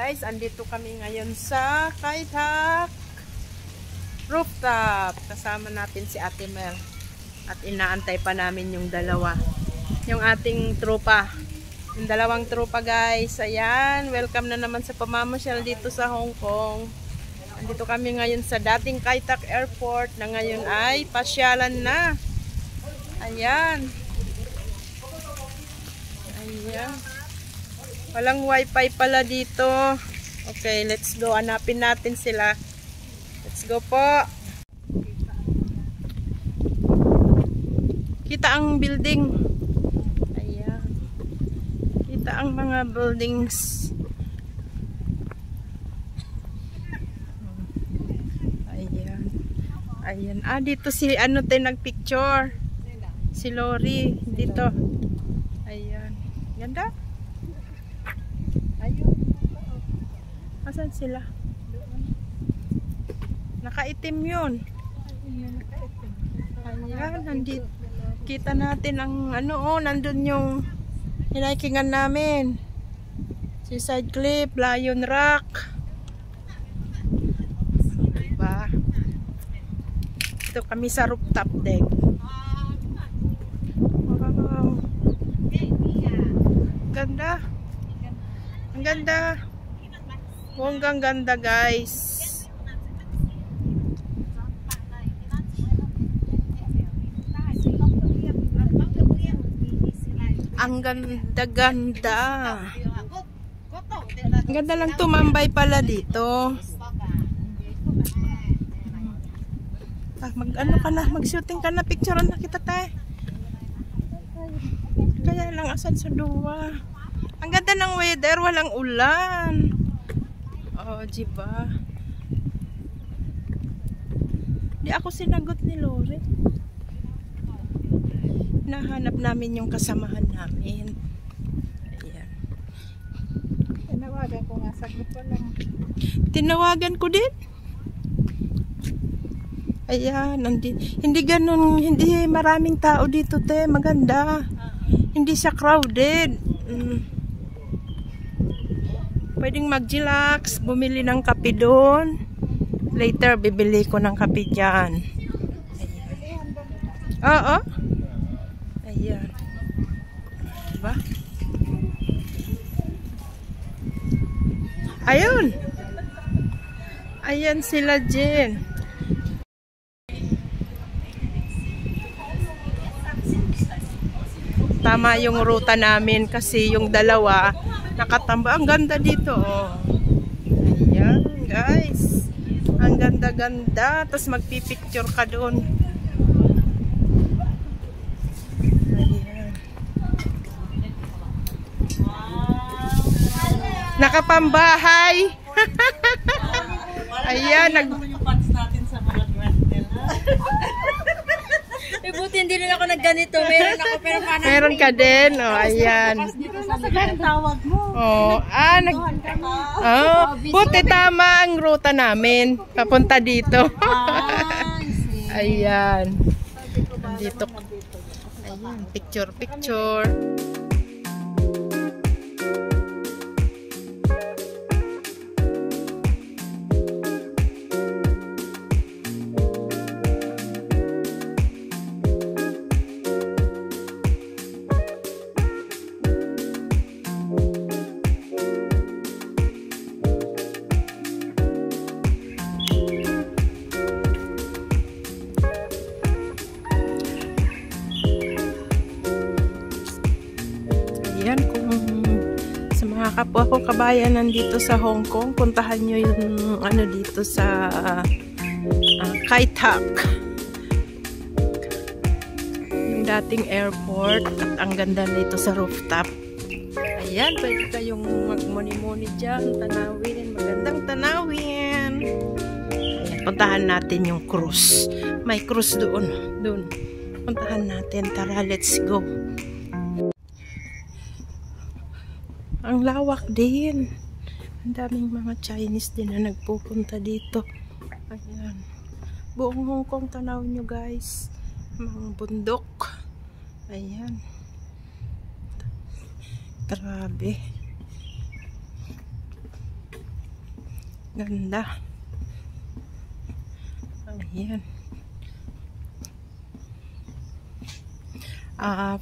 guys, andito kami ngayon sa Kaitak Rooftop. Kasama natin si Ate Mel. At inaantay pa namin yung dalawa. Yung ating tropa. Yung dalawang tropa guys. Ayan, welcome na naman sa pamamasyal dito sa Hong Kong. Andito kami ngayon sa dating Kaitak Airport na ngayon ay pasyalan na. Ayan. Ayan. Walang wifi pala dito. Okay, let's go. Hanapin natin sila. Let's go po. Kita ang building. Ayan. Kita ang mga buildings. Ayan. Ayan. Ah, dito si ano tayo nagpicture. Si Lori. Dito. Ayan. Ganda. Ayun. Asan sila? Nakaitim yun. Ayan, nandito. Kita natin ang ano, oh, nandun yung hinikingan namin. Seaside Cliff, Lion Rock. Diba? Ito kami sa rooftop deck. Wow. Ganda. Ang ganda. Hanggang ganda guys. Ang ganda-ganda. Ang ganda lang tumambay pala dito. Mag-ano ka na, mag-shooting ka na, picturean na kita tayo. Kaya lang asan sa duwa. Ang ganda ng weather, walang ulan. Oh, diba? Di ako sinagot ni Lori. Nahanap namin yung kasamahan namin. Ayan. Tinawagan ko nga, sagot ko lang. Tinawagan ko din. Ayan, hindi ganun, hindi maraming tao dito, te. Maganda. Hindi siya crowded. Pwedeng mag-relax, bumili ng kape doon. Later, bibili ko ng kape dyan. Ayan. Oo. Ayan. Diba? Ayun. Ayan sila Jen. Tama yung ruta namin kasi yung dalawa nakatamba. Ang ganda dito, oh. Ayan, guys. Ang ganda-ganda. Tapos magpipicture ka doon. Ayan. Nakapambahay. Ayan. Buti hindi rin ako nagganito. Meron ako pero paano? Meron ka din. Oh, ayan. Tawag mo. Oh, buti tama ang ruta namin. Papunta dito. Ayan. Dito. Ayan, picture. Ayan, kung sa mga kapwa ko kabayan nandito sa Hong Kong, puntahan nyo yung ano dito sa Kaitak, yung dating airport. At ang ganda dito sa rooftop. Ayan, pwede kayong magmuni-muni dyan, tanawin, magandang tanawin. Ayan, puntahan natin yung cruise. May cruise doon. Puntahan natin, tara, let's go. Ang lawak din. Ang daming mga Chinese din na nagpupunta dito. Ayan. Buong Hong Kong tanaw nyo guys. Mga bundok. Ayan. Grabe. Ganda. Ayan.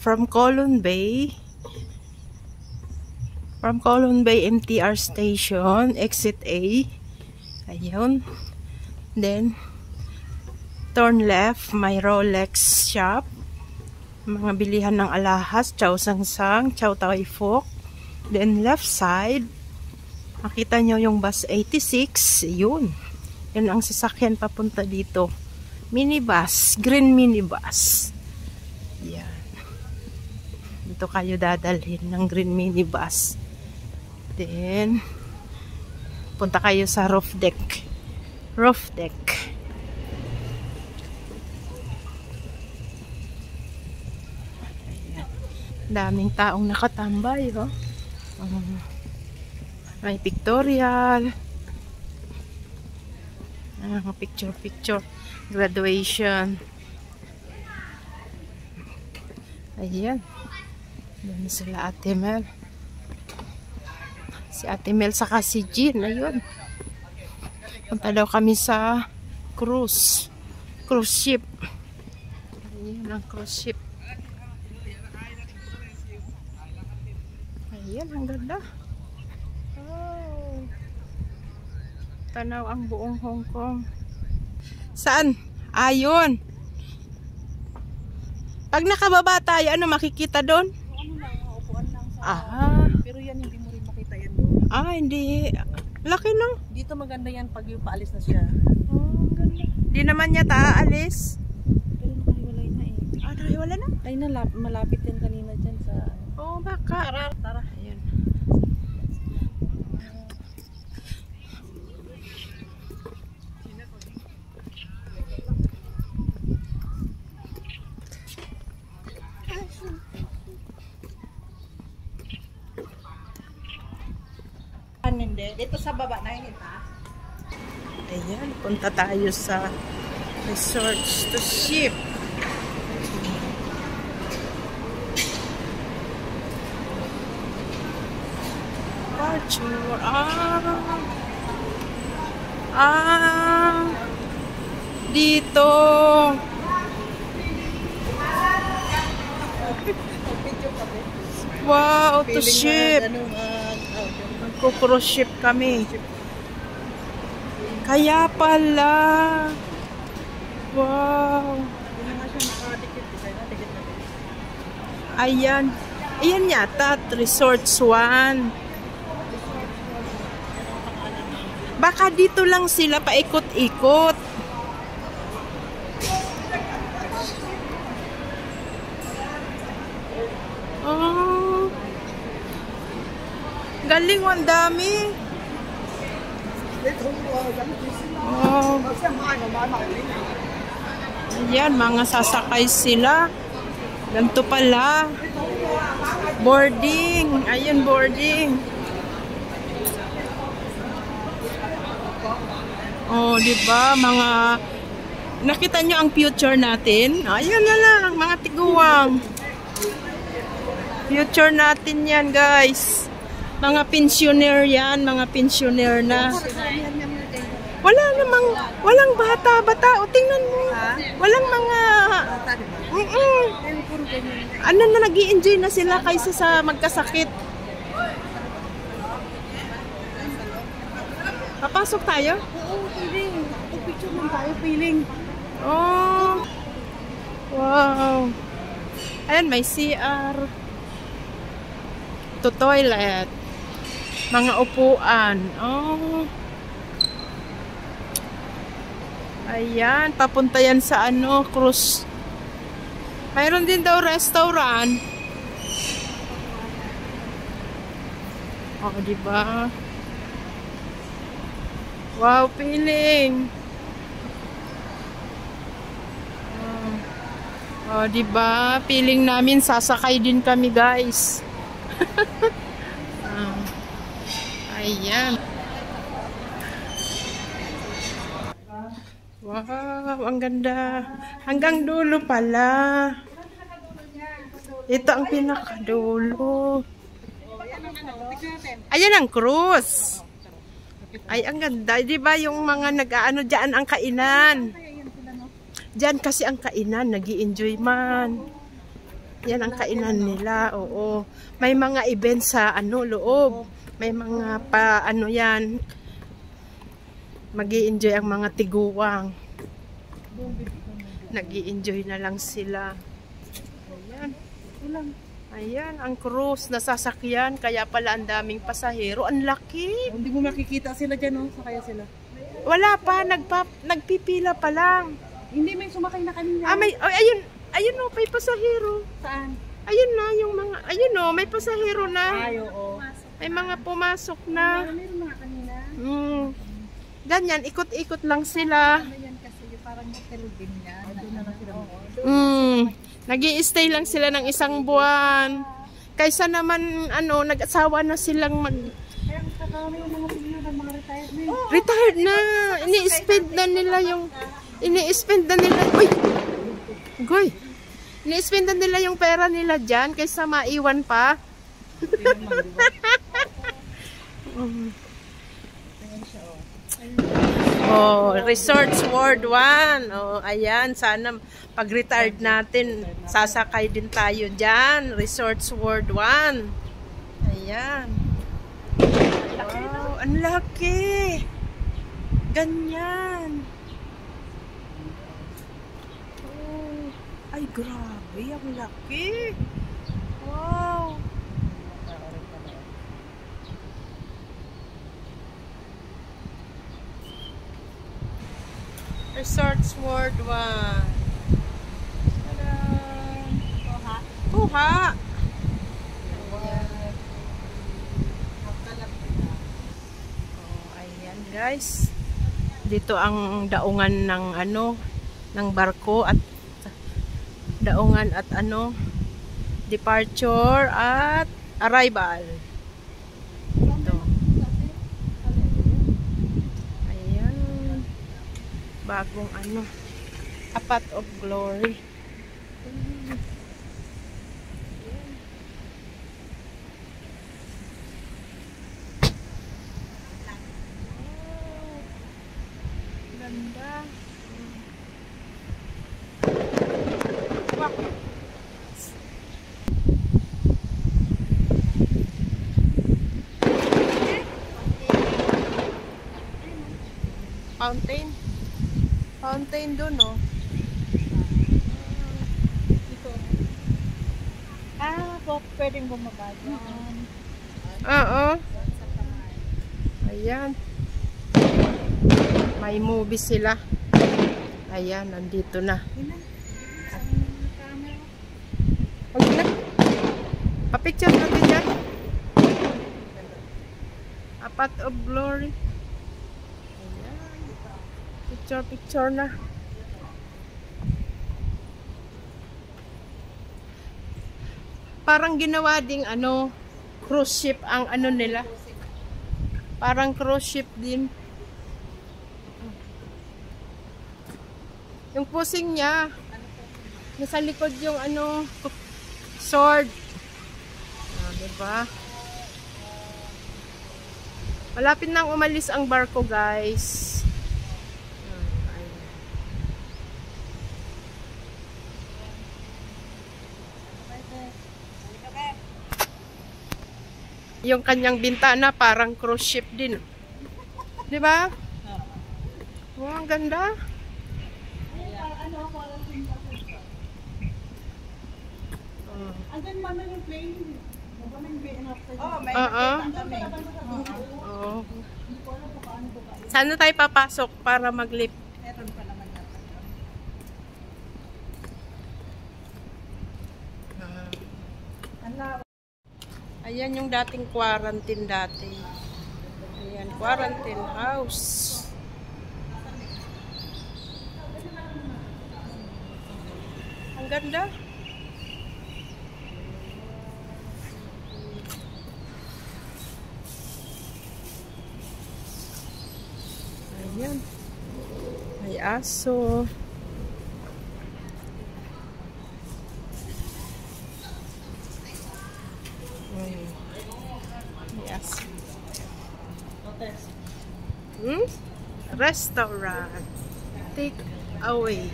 From Colon Bay MTR station, exit A. Ayun. Then turn left, may Rolex shop. Mga bilihan ng alahas, Chow Sang Sang, Chow Tai Fook. Then left side, makita nyo yung bus 86. Yun. Yun ang sasakyan papunta dito. Minibus, green minibus. Yan. Dito kayo dadalhin ng green minibus. Then punta kayo sa roof deck. Roof deck. Ayan. Daming taong nakatambay, oh. May pictorial. Picture. Graduation. Ayan. Doon sila Ate Mel. Si Ate Mel saka si Jean. Ayun. Punta daw kami sa cruise ship. Ayan ang cruise ship. Ayan, ang ganda. Oh. Tanaw ang buong Hong Kong. Saan? Ayun. Pag nakababa tayo, ano makikita doon? Ano lang, upuan lang sa... Pero yan, hindi mo rin makita yan doon. Hindi. Laki, no? Dito maganda yan pag yung paalis na siya. Oh, ganda. Di naman niya aalis. Pero nakahiwalay na eh. Nakahiwala na? Ay na, malapit yan kanina dyan sa... Oo, baka. Tara. Ayan. Hindi. Dito sa baba na yun, ha? Ayan, punta tayo sa resorts to ship. Departure. Dito. Wow, to ship. Magko-cruise ship kami. Kaya pala. Wow. Ayan. Ayan yata, Resorts 1. Baka dito lang sila paikot-ikot. Oh. Galing, ang dami. Oh. Ayan, mga sasakay sila. Ganito pala. Boarding. Ayun, boarding. Oh, diba? Mga... Nakita nyo ang future natin? Ayun na lang, mga tiguwang. Future natin yan, guys. Mga pensioner yan, mga pensioner na. Wala namang, walang bata-bata. O, tingnan mo. Walang mga... Ano na, nag-i-enjoy na sila kaysa sa magkasakit. Papasok tayo? Oo, piling. Picture lang tayo, piling. Oh. Wow. Ayan, may CR. To toilet. Mga upuan. Oh. Ayan, papunta yan sa ano, cruise. Mayroon din daw restaurant. Oh, diba? Wow, piling. Oh, diba? Piling namin, sasakay din kami, guys. Ayan. Wow, ang ganda. Hanggang dulo pala. Ito ang pinakadulo. Ayan ang cruise. Ay, ang ganda. Di ba yung mga nag-ano dyan ang kainan? Kaya yan sila, no? Dyan kasi ang kainan, nag-i-enjoy man. Yan ang kainan nila, oo. May mga event sa ano, loob. May mga pa, ano yan. Mag-i-enjoy ang mga tiguwang. Nag-i-enjoy na lang sila. Ayan. Ulang. Ayan, ang cruise na sasakyan. Kaya pala ang daming pasahero. Ang laki. Hindi mo makikita sila dyan, no? Sakaya sila. Wala pa, nagpipila pa lang. Hindi, may sumakay na kanina. Ah, may, oh, ayun, ayun o, may pasahero. Saan? Ayun na, yung mga, ayun o, may pasahero na. Ay, oo. May mga pumasok na. Meron mga kanina. Ganyan, ikot-ikot lang sila. Ano yan kasi, yung parang hotel din yan. Doon na lang sila. Nag-i-stay lang sila ng isang buwan. Kaysa naman, ano, nag-asawa na silang mag... Kaya ang kakami yung mga senior ng mga retired na yun. Retired na. Ini-spend na nila yung... Ini-spend na nila... Uy! Goy! Ini-spend na nila yung pera nila dyan kaysa maiwan pa. Oh, Resorts World 1. Oh, ayan, sana pag-retired natin, sasakay din tayo diyan. Resorts World 1. Ayan. Wow, ang laki. Ganyan. Oh, ay grabe, ang laki. Wow. Resorts World 1. Kuha. Kuha. Oh, ayan guys. Dito ang daungan ng ano, ng barko at daungan at ano, departure at arrival. Ito. Bagong ano, A Path of Glory. Ganda. Wow. Fountain. Fountain doon, no? Dito. Pwedeng bumaba dyan. Oo. Ayan. May movie sila. Ayan, nandito na. Huwag na. Pa-picture natin dyan. A Path of Glory. Picture na. Parang ginawa ding ano, cruise ship ang ano nila. Parang cruise ship din. Yung pusing niya, nasa likod yung ano, sword. Ah, diba? Malapit nang umalis ang barko, guys. Yung kanyang bintana parang cruise ship din. 'Di ba? Wow, ang ganda. Andun man yung plane. Oh, may Oo. Saan na tayo papasok para mag-lift? meron pa naman natin. Ayan yung dating quarantine dati. Ayan, quarantine house. Ang ganda. Ayan. May aso. Yes. Restaurant. Take away.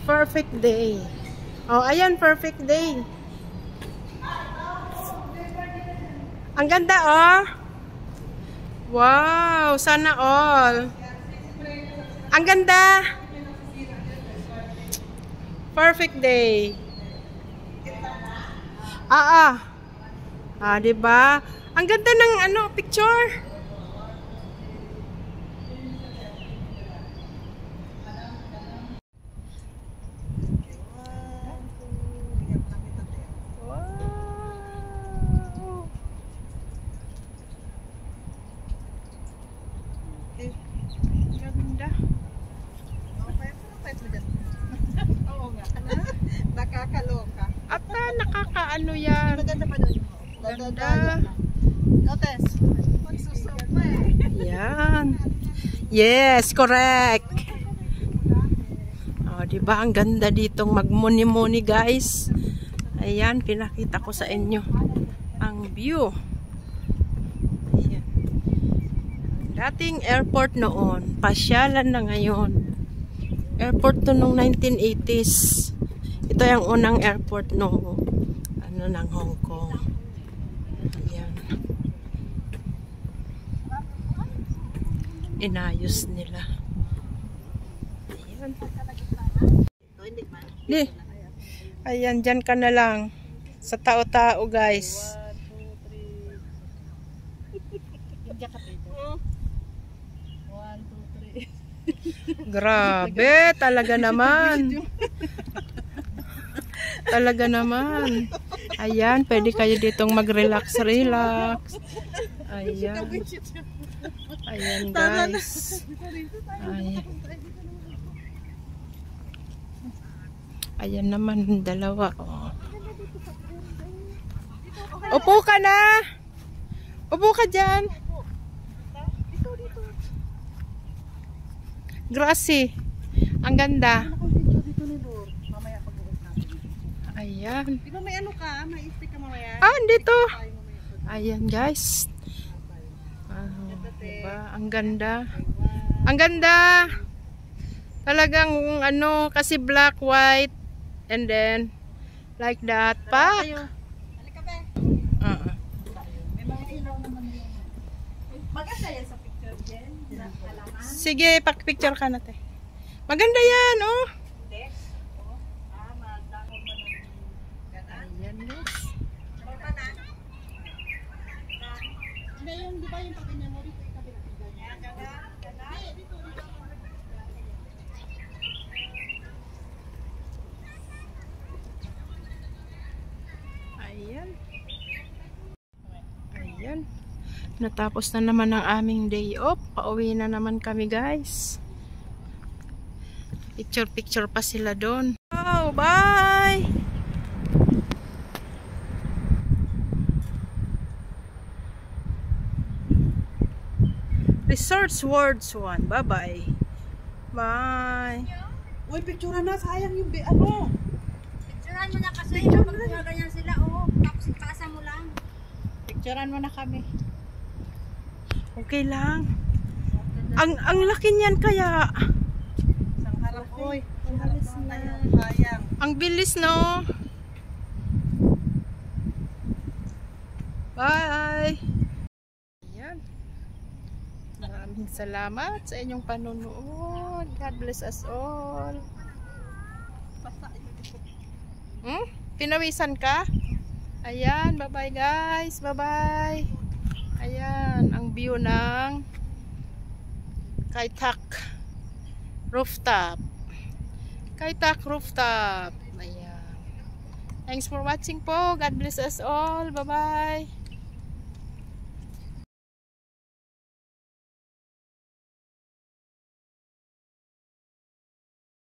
Perfect day. Oh, ayan, perfect day. Ang ganda, oh. Wow, sana all. Ang ganda. Perfect day. Diba? Ang ganda ng picture. Ganda. Oo nga. Nakakaloka. At nakakaano yan. Maganda pa doon. Ganda. Notes. Magsusupa eh. Yan. Yes, correct. Oh, diba ang ganda ditong magmuni-muni, guys. Ayan, pinakita ko sa inyo ang view. Ayan. Dating airport noon, pasyalan na ngayon. Airport to nung 1980s. Ito yung unang airport nung ng Hong Kong. Ayan. Inayos nila. Ayan. Di. Ayan, dyan ka na lang. Sa tao-tao, guys. 1, 2, 3. Grabe, talaga naman. Talaga naman. Ayan, pwede kayo ditong mag-relax. Ayan. Ayan, guys. Ayan. Ayan naman, dalawa. Oh. Upo ka na. Upo ka dyan. Grassy. Ang ganda. Ayan. Di ba may ano ka? May stick ka mamaya? Dito. Ayan, guys. Diba? Ang ganda. Ang ganda. Talagang kasi black, white, and then like that. Pa. Halika ba? May mga ilaw naman yun. Maganda yan sa picture din. Sige, picture ka natin. Maganda yan, oh. Ayan, guys. Ngayon, di ba yung pagkanya mo dito? Ayan. Ayan. Natapos na naman ang aming day off. Pauwi na naman kami, guys. Picture pa sila doon. Oh, bye! Resorts Words 1. Bye-bye. Bye. Uy, picturean na. Sayang yung ano. Picturean mo na kasi. Kapag ganyan sila, tapos ipasa mo lang. Picturean mo na kami. Okay lang. Ang laki niyan kaya. Isang harap. Uy, ang bilis na. Sayang. Ang bilis, no? Bye! Ayan. Maraming salamat sa inyong panonood. God bless us all. Pinawisan ka? Ayan, bye-bye guys. Bye-bye. Ayan, ang view ng Kai Tak Rooftop. Kai Tak Rooftop. Ayan. Thanks for watching po. God bless us all. Bye-bye.